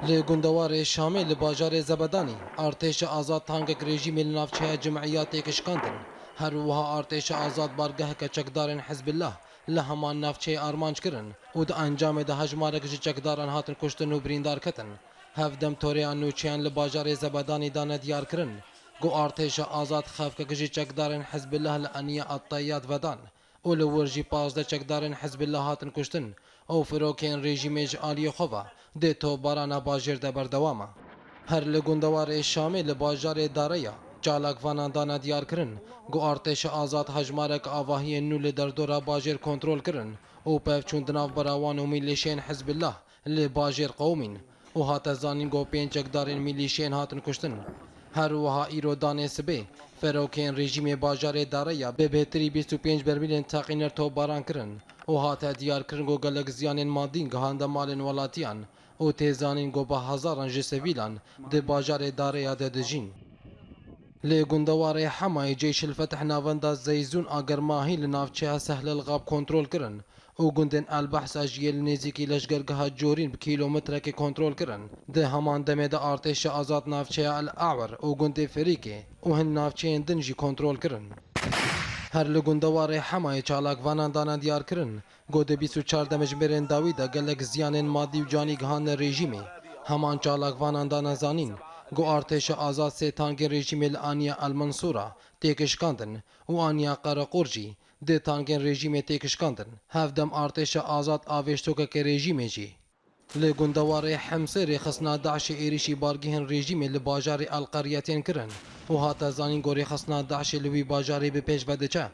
لی گندوار شامی لی باجار زبدانی ارتش آزاد تانگک رژیم نافچه جمعیات کشکاندن هر وها ارتش آزاد بارگاه که چکدارن حزب الله لهمان نافچه آرمانج کرن و د انجام ده هجمارک جی چکداران هاتن کشتن و بریندار کتن هفدم توریان نوچیان لی باجار زبدانی دانه دیار کرن گو ارتش آزاد خاف که جی چکدارن حزب الله لانیه اطایات ودان اول ورجی 15 چکدارن حزب الله هاتن کشتن او فروکین رژیمج آلی خوبا ده تو باران باجر ده بردوامه هر لگوندوار شامی لباجار داریا چالاک واناندانا دیار کرن گو ارتش آزاد هجمارک آواهی نول در دورا باجر کنترول کرن او پیف چون دناف براوان و میلیشین حزب الله لباجر قومین و هات زانین گو پین چکدارن میلیشین هاتن کشتن هر وها ایرو دانه سبه فروکین رژیم باجار داریا به بهتری 25 برمیل تاقینر تو باران کرن و هات دیار کرن گو گلک زیانین مادین گهانده مالن ولاتیان و تیزانین گو با هزاران جی سویلان ده باجار داریا ده دجین لی گندوار حمای جیش الفتح ناوندا زیزون آگر ماهی لنافچه سهل الغاب کنترول کرن او گندن البحث اجیل نزیکی لشگرگاه جورین بکیلومتر که کنترول کرن ده همان دمه ده ارتش آزاد نافچه الاعور او گند فریکه او هن نافچه دنجی کنترول کرن هر لگوندوار حمای چالاک واناندانا دیار کرن گوده 24 دمجمرین داویدا گلک زیانین مادی و جانی گهان رژیمی همان چالاک واناندانا زانین گو ارتش آزاد سه تانک رژیم الانیا المنصورا تکشکاندن و آنیا قرقورجی ده تانک رژیم تکشکاندن هفدم ارتش آزاد آوشتوک که رژیم جی لگوندوار حمسه رخصنا داعش ایریشی بارگهن رژیم لباجار القریتین کرن و هاتا زانین گو رخصنا داعش لوی باجاری به پیش بدچه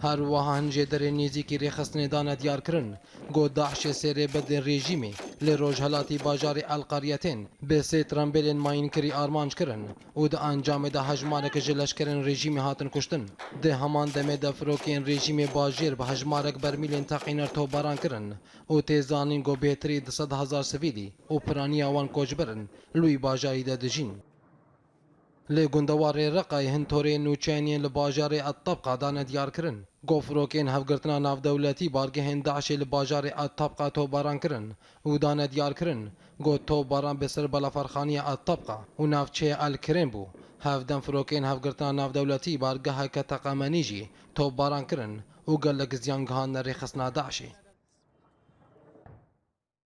هر وها هنجه در نیزی که رخصن دانه دیار کرن گو داعش سیر بد رژیمی لروج هلاتی باجار القریتین به سه ترمبلین ماین کری آرمانج کرن و ده انجام ده هجمارک جلش کرن رژیم هاتن کشتن ده همان دمه ده فروکین رژیم باجیر به هجمارک برمیلین تقینر تو باران کرن و تیزانین گو بهتری 100,000 سویلی و پرانی آوان کوچبرن لوی باجاری ده دجین لی گندوار رقای هنتوری نوچینین لباجار الطبقه دانه دیار کرن گو فروکین هفگرتنا ناف دولتی بارگه هندعش لباجار الطبقه تو باران کرن و دانه دیار کرن گو تو باران بسر بلا فرخانی الطبقه و نافچه الکرین بو هفدن فروکین هفگرتنا ناف دولتی بارگه که تقامنیجی تو باران کرن و گلک زیانگهان رخصنا داعشی